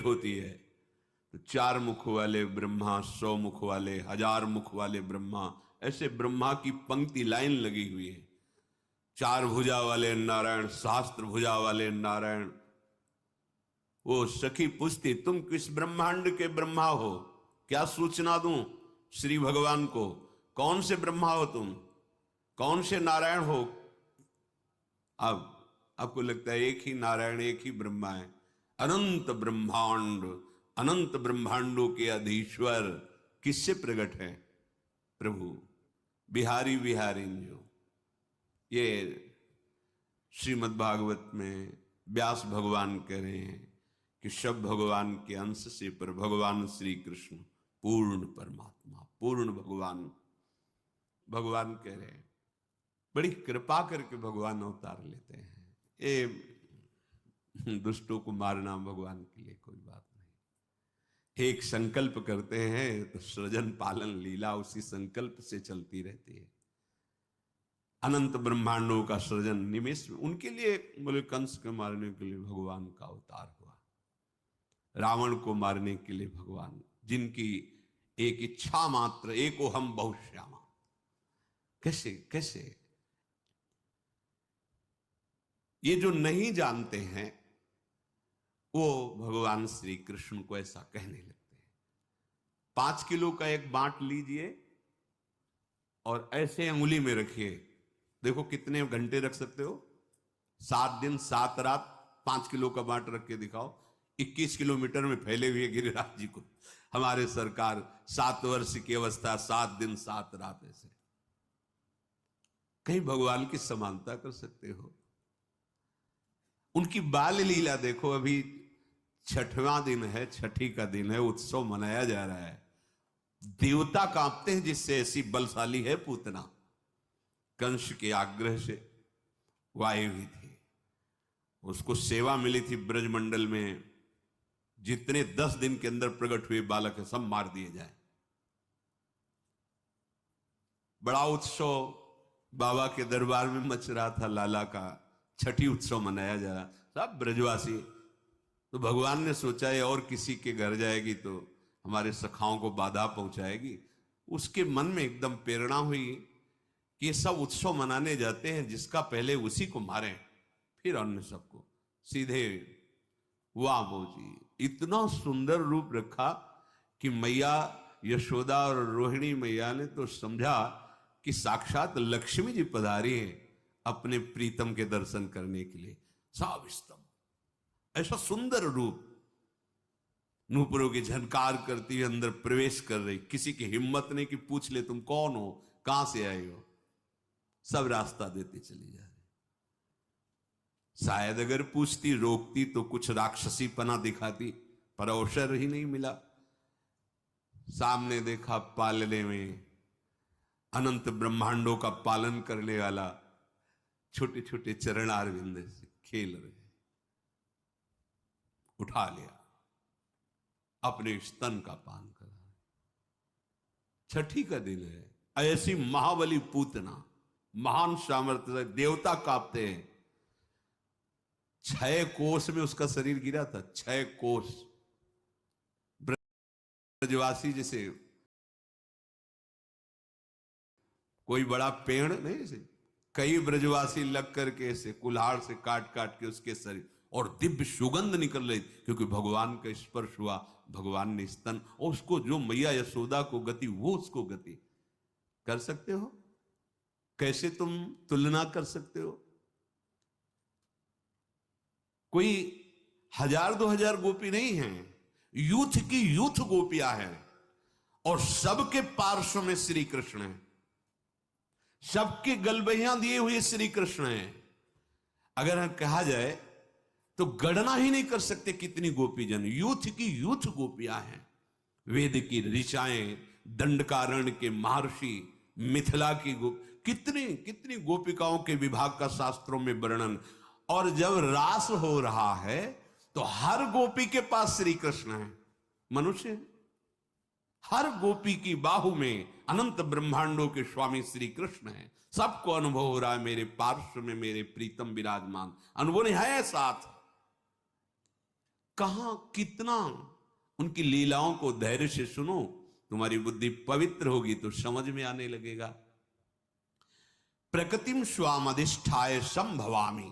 होती है तो 4 मुख वाले ब्रह्मा, 100 मुख वाले, 1000 मुख वाले ब्रह्मा, ऐसे ब्रह्मा की पंक्ति लाइन लगी हुई है। 4 भुजा वाले नारायण, सहस्त्र भुजा वाले नारायण। वो सखी पूछती, तुम किस ब्रह्मांड के ब्रह्मा हो, क्या सूचना दूं श्री भगवान को? कौन से ब्रह्मा हो तुम, कौन से नारायण हो? अब आपको लगता है एक ही नारायण, एक ही ब्रह्मा है? अनंत ब्रह्मांड, अनंत ब्रह्मांडों के अधीश्वर किससे प्रकट है? प्रभु बिहारी विहारी जो। ये श्रीमद् भागवत में व्यास भगवान कह रहे हैं कि सब भगवान के अंश से पर भगवान श्री कृष्ण पूर्ण परमात्मा, पूर्ण भगवान। भगवान कह रहे हैं, बड़ी कृपा करके भगवान अवतार लेते हैं। ये दुष्टों को मारना भगवान के लिए कोई बात नहीं। एक संकल्प करते हैं तो सृजन पालन लीला उसी संकल्प से चलती रहती है। अनंत ब्रह्मांडों का सृजन निमेष में, उनके लिए बोले कंस को मारने के लिए भगवान का अवतार हुआ, रावण को मारने के लिए भगवान, जिनकी एक इच्छा मात्र, एको हम बहुश्यामा। कैसे कैसे ये जो नहीं जानते हैं वो भगवान श्री कृष्ण को ऐसा कहने लगते हैं। 5 किलो का एक बांट लीजिए और ऐसे अंगुली में रखिए, देखो कितने घंटे रख सकते हो? 7 दिन 7 रात 5 किलो का बांट रख के दिखाओ। 21 किलोमीटर में फैले हुए गिरिराज जी को हमारे सरकार 7 वर्ष की अवस्था 7 दिन 7 रात, ऐसे कहीं भगवान की समानता कर सकते हो? उनकी बाल लीला देखो। अभी 6वां दिन है, छठी का दिन है, उत्सव मनाया जा रहा है। देवता कांपते हैं जिससे ऐसी बलशाली है पूतना। कंस के आग्रह से वो आई हुई थी, उसको सेवा मिली थी ब्रजमंडल में, जितने 10 दिन के अंदर प्रकट हुए बालक है सब मार दिए जाए। बड़ा उत्सव बाबा के दरबार में मच रहा था, लाला का छठी उत्सव मनाया जा रहा, सब ब्रजवासी। तो भगवान ने सोचा है और किसी के घर जाएगी तो हमारे सखाओं को बाधा पहुंचाएगी। उसके मन में एकदम प्रेरणा हुई कि ये सब उत्सव मनाने जाते हैं, जिसका पहले उसी को मारें फिर अन्य सबको। सीधे वाह जी, इतना सुंदर रूप रखा कि मैया यशोदा और रोहिणी मैया ने तो समझा कि साक्षात लक्ष्मी जी पधारी हैं अपने प्रीतम के दर्शन करने के लिए। सब स्तंभ, ऐसा सुंदर रूप, नूपुरों की झनकार करती हुई अंदर प्रवेश कर रही। किसी की हिम्मत नहीं कि पूछ ले तुम कौन हो, कहां से आए हो। सब रास्ता देते चली जा रही। शायद अगर पूछती, रोकती तो कुछ राक्षसी पना दिखाती, पर अवसर ही नहीं मिला। सामने देखा पालने में अनंत ब्रह्मांडों का पालन करने वाला छोटे छोटे चरणारविंद से खेल रहे, उठा लिया, अपने स्तन का पान करा। छठी का दिन है, ऐसी महाबली पूतना, महान सामर्थ्य, देवता कांपते हैं। 6 कोस में उसका शरीर गिरा था, 6 कोस। ब्रजवासी जैसे कोई बड़ा पेड़ नहीं, से कई ब्रजवासी लग करके ऐसे कुल्हाड़ से काट काट के उसके शरीर, और दिव्य सुगंध निकल रही, क्योंकि भगवान का स्पर्श हुआ, भगवान ने स्तन, और उसको जो मैया यशोदा को गति, वो उसको गति। कर सकते हो? कैसे तुम तुलना कर सकते हो? कोई 1000-2000 गोपी नहीं है, यूथ की यूथ गोपियां हैं, और सबके पार्श्व में श्री कृष्ण है, सबके गलबहियां दिए हुए श्री कृष्ण हैं। अगर हम कहा जाए तो गणना ही नहीं कर सकते कितनी गोपीजन, यूथ की यूथ गोपियां हैं। वेद की ऋचाएं, दंडकारण्य के महर्षि, मिथिला की कितनी कितनी गोपिकाओं के विभाग का शास्त्रों में वर्णन। और जब रास हो रहा है तो हर गोपी के पास श्री कृष्ण है, मनुष्य है। हर गोपी की बाहु में अनंत ब्रह्मांडों के स्वामी श्री कृष्ण है। सबको अनुभव हो रहा है, मेरे पार्श्व में मेरे प्रीतम विराजमान, अनुभव नहीं है साथ। कहां कितना उनकी लीलाओं को धैर्य से सुनो, तुम्हारी बुद्धि पवित्र होगी तो समझ में आने लगेगा। प्रकृतिम स्वामधिष्ठाय संभवामि,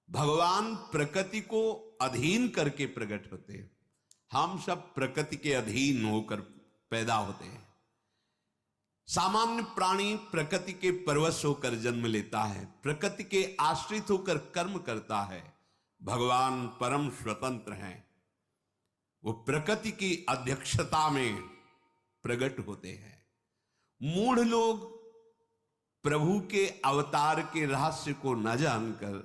भगवान प्रकृति को अधीन करके प्रकट होते हैं। हम सब प्रकृति के अधीन होकर पैदा होते हैं। सामान्य प्राणी प्रकृति के परवश होकर जन्म लेता है, प्रकृति के आश्रित होकर कर्म करता है। भगवान परम स्वतंत्र हैं, वो प्रकृति की अध्यक्षता में प्रकट होते हैं। मूढ़ लोग प्रभु के अवतार के रहस्य को न जानकर,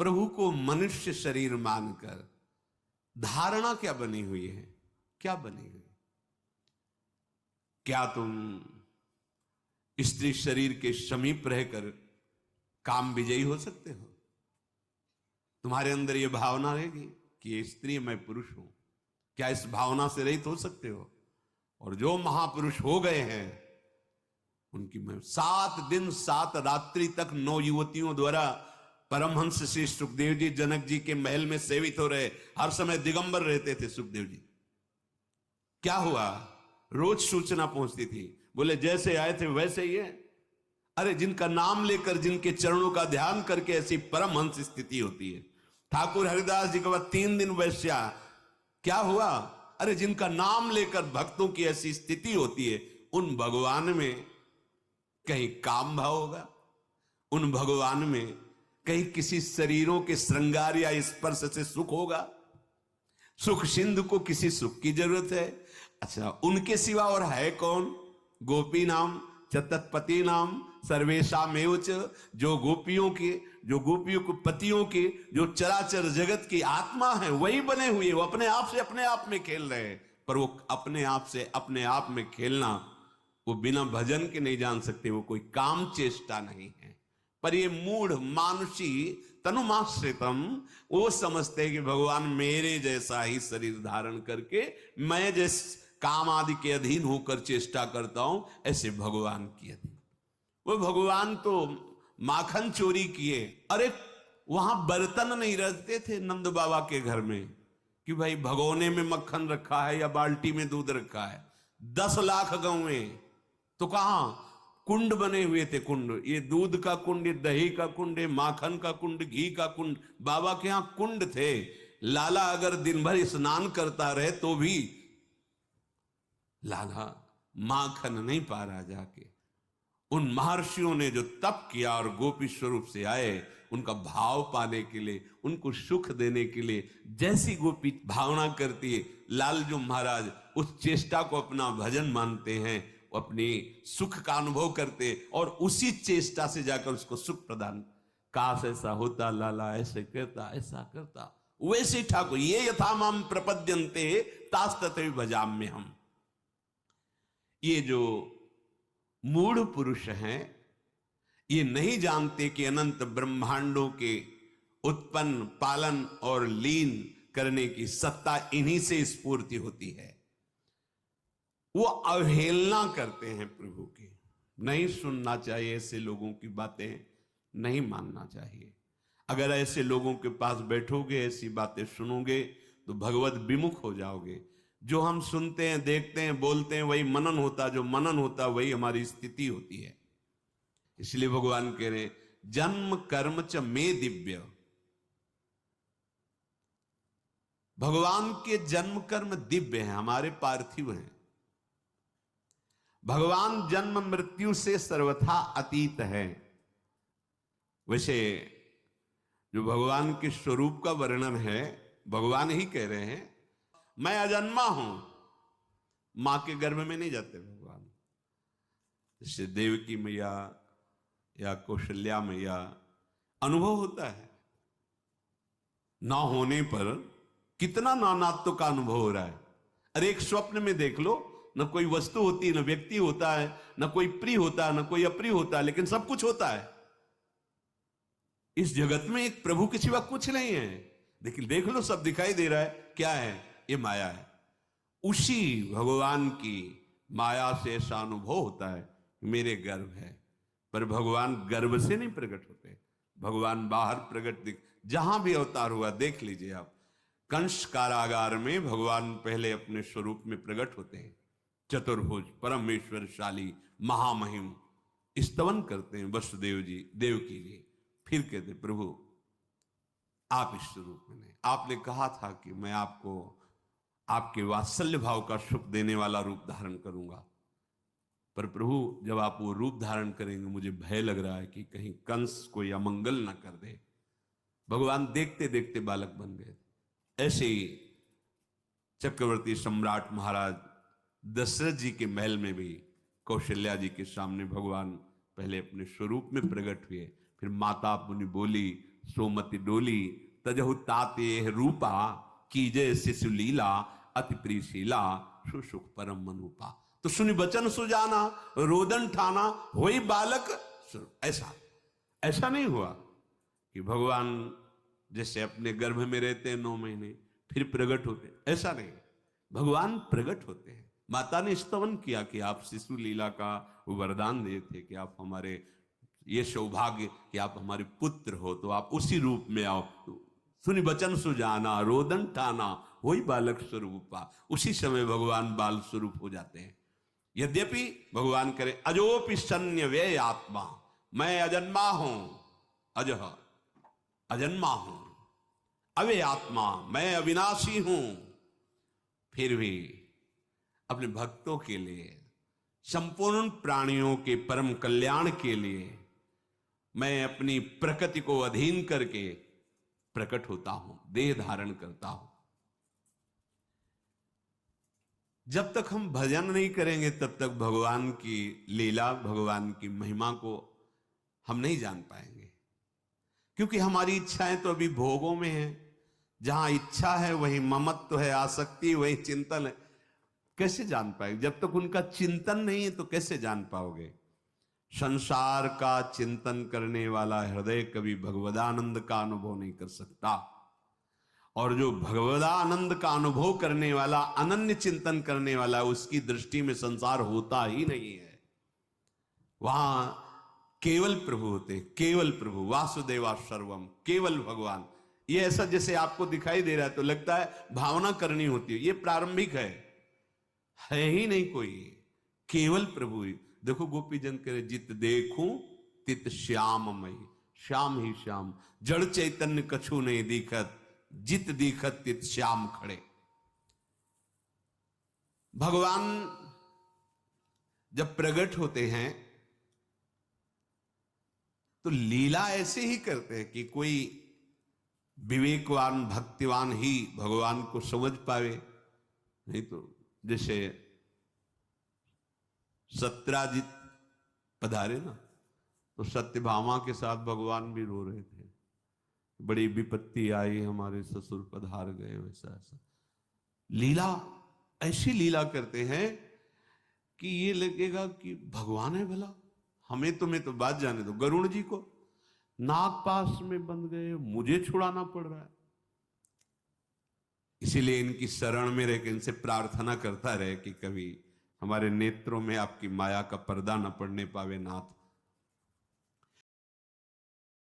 प्रभु को मनुष्य शरीर मानकर धारणा क्या बनी हुई है, क्या बनी हुई? क्या तुम स्त्री शरीर के समीप रहकर काम विजयी हो सकते हो? तुम्हारे अंदर यह भावना रहेगी कि ये स्त्री मैं पुरुष हूं, क्या इस भावना से रहित हो सकते हो? और जो महापुरुष हो गए हैं उनकी मैं 7 दिन 7 रात्रि तक 9 युवतियों द्वारा परमहंस श्री सुखदेव जी जनक जी के महल में सेवित हो रहे, हर समय दिगंबर रहते थे सुखदेव जी। क्या हुआ? रोज सूचना पहुंचती थी, बोले जैसे आए थे वैसे ही है। अरे जिनका नाम लेकर, जिनके चरणों का ध्यान करके ऐसी परमहंस स्थिति होती है। ठाकुर हरिदास जी के बाद 3 दिन वैश्या, क्या हुआ? अरे जिनका नाम लेकर भक्तों की ऐसी स्थिति होती है, उन भगवान में कहीं काम भाव होगा? उन भगवान में कहीं किसी शरीरों के श्रृंगार या स्पर्श से सुख होगा? सुख सिंधु को किसी सुख की जरूरत है? अच्छा, उनके सिवा और है कौन? गोपी नाम च तत्पति नाम सर्वेशामेव च, जो गोपियों को पतियों के, जो चराचर जगत की आत्मा है वही बने हुए, वो अपने आप से अपने आप में खेल रहे हैं। पर वो अपने आप से अपने आप में खेलना वो बिना भजन के नहीं जान सकते, वो कोई काम चेष्टा नहीं है। पर ये मूढ़ मानुषी तनुमाश्रितम, वो समझते हैं कि भगवान मेरे जैसा ही शरीर धारण करके मैं जिस काम आदि के अधीन होकर चेष्टा करता हूं, ऐसे भगवान की अधीन। वो भगवान तो माखन चोरी किए। अरे वहां बर्तन नहीं रखते थे नंद बाबा के घर में कि भाई भगोने में मक्खन रखा है या बाल्टी में दूध रखा है। 10 लाख गौएं तो कहां कुंड बने हुए थे। कुंड, ये दूध का कुंड, ये दही का कुंड, ये माखन का कुंड, घी का कुंड, बाबा के यहां कुंड थे। लाला अगर दिन भर स्नान करता रहे तो भी लाला माखन नहीं पा रहा जाके। उन महर्षियों ने जो तप किया और गोपी स्वरूप से आए, उनका भाव पाने के लिए, उनको सुख देने के लिए, जैसी गोपी भावना करती है, लालजू महाराज उस चेष्टा को अपना भजन मानते हैं, वो अपनी सुख का अनुभव करते और उसी चेष्टा से जाकर उसको सुख प्रदान। काश ऐसा होता, लाला ऐसे करता, ऐसा करता, वैसे ठाकुर ये यथा माम प्रपद्यन्ते तास्तते भजाम में हम। ये जो मूढ़ पुरुष हैं, ये नहीं जानते कि अनंत ब्रह्मांडों के उत्पन्न, पालन और लीन करने की सत्ता इन्हीं से स्फूर्ति होती है। वो अवहेलना करते हैं प्रभु की। नहीं सुनना चाहिए ऐसे लोगों की बातें, नहीं मानना चाहिए। अगर ऐसे लोगों के पास बैठोगे, ऐसी बातें सुनोगे तो भगवत विमुख हो जाओगे। जो हम सुनते हैं, देखते हैं, बोलते हैं, वही मनन होता, जो मनन होता वही हमारी स्थिति होती है। इसलिए भगवान कह रहे हैं जन्म कर्म च मे दिव्य। भगवान के जन्म कर्म दिव्य हैं, हमारे पार्थिव हैं। भगवान जन्म मृत्यु से सर्वथा अतीत है। वैसे जो भगवान के स्वरूप का वर्णन है, भगवान ही कह रहे हैं मैं अजन्मा हूं। मां के गर्भ में नहीं जाते भगवान। जैसे देवकी मैया या कौशल्या मैया अनुभव होता है, ना होने पर कितना नानात्व का अनुभव हो रहा है। अरे एक स्वप्न में देख लो, न कोई वस्तु होती है, न व्यक्ति होता है, न कोई प्रिय होता है, न कोई अप्रिय होता है, लेकिन सब कुछ होता है। इस जगत में एक प्रभु के सिवा कुछ नहीं है। देखिए देख लो, सब दिखाई दे रहा है, क्या है? ये माया है। उसी भगवान की माया से ऐसा अनुभव होता है मेरे गर्भ है। पर भगवान गर्भ से नहीं प्रकट होते, भगवान बाहर प्रकट जहां भी अवतार हुआ देख लीजिए आप, कंस कारागार में भगवान पहले अपने स्वरूप में प्रकट होते हैं, चतुर्भुज परमेश्वरशाली महामहिम स्तवन करते हैं वसुदेव जी देवकी जी। फिर कहते प्रभु आप इस स्वरूप में नहीं, आपने कहा था कि मैं आपको आपके वात्सल्य भाव का सुख देने वाला रूप धारण करूंगा, पर प्रभु जब आप वो रूप धारण करेंगे मुझे भय लग रहा है कि कहीं कंस कोई अमंगल ना कर दे। भगवान देखते देखते बालक बन गए। ऐसे ही चक्रवर्ती सम्राट महाराज दशरथ जी के महल में भी कौशल्या जी के सामने भगवान पहले अपने स्वरूप में प्रकट हुए, फिर माता पुनि बोली सोमति डोली तजहु ताते रूपा कीजय शिशु लीला अति प्रीशीला सुसुख परम मनूपा। तो सुनि बचन सुजाना रोदन ठाना होई बालक। ऐसा ऐसा नहीं हुआ कि भगवान जैसे अपने गर्भ में रहते हैं 9 महीने फिर प्रकट होते, ऐसा नहीं। भगवान प्रकट होते हैं। माता ने स्तवन किया कि आप शिशु लीला का वरदान दिए थे कि आप हमारे ये सौभाग्य कि आप हमारे पुत्र हो, तो आप उसी रूप में आओ। सुनि बचन सुजाना रोदन ठाना वही बालक स्वरूपा। उसी समय भगवान बाल स्वरूप हो जाते हैं। यद्यपि भगवान करे अजोपि सन्य व्यय आत्मा, मैं अजन्मा हूं, अजह अजन्मा हूं, अव्यय आत्मा मैं अविनाशी हूं, फिर भी अपने भक्तों के लिए संपूर्ण प्राणियों के परम कल्याण के लिए मैं अपनी प्रकृति को अधीन करके प्रकट होता हूं, देह धारण करता हूं। जब तक हम भजन नहीं करेंगे तब तक भगवान की लीला भगवान की महिमा को हम नहीं जान पाएंगे, क्योंकि हमारी इच्छाएं तो अभी भोगों में है। जहां इच्छा है वही ममत्व है, आसक्ति वही चिंतन है। कैसे जान पाएंगे? जब तक उनका चिंतन नहीं है तो कैसे जान पाओगे? संसार का चिंतन करने वाला हृदय कभी भगवदानंद का अनुभव नहीं कर सकता, और जो भगवदानंद का अनुभव करने वाला अनन्य चिंतन करने वाला उसकी दृष्टि में संसार होता ही नहीं है। वहां केवल प्रभु होते, केवल प्रभु, वासुदेवा सर्वम, केवल भगवान। ये ऐसा जैसे आपको दिखाई दे रहा है तो लगता है भावना करनी होती है, ये प्रारंभिक है ही नहीं कोई, केवल प्रभु ही। देखो गोपी जन करे जित देखूं तित श्याम मई, श्याम ही श्याम, जड़ चैतन्य कछु नहीं दिखत, जित दिखत तित श्याम खड़े। भगवान जब प्रकट होते हैं तो लीला ऐसे ही करते हैं कि कोई विवेकवान भक्तिवान ही भगवान को समझ पावे, नहीं तो जैसे सत्राजित पधारे ना तो सत्यभामा के साथ भगवान भी रो रहे थे, बड़ी विपत्ति आई हमारे ससुर पधार गए, वैसा ऐसा। लीला ऐसी लीला करते हैं कि ये लगेगा कि भगवान है भला। हमें तुम्हें तो बात जाने दो, गरुड़ जी को नागपाश में बंद गए, मुझे छुड़ाना पड़ रहा है। इसीलिए इनकी शरण में रहकर इनसे प्रार्थना करता रहे कि कभी हमारे नेत्रों में आपकी माया का पर्दा न पड़ने पावे नाथ।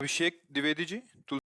अभिषेक द्विवेदी जी।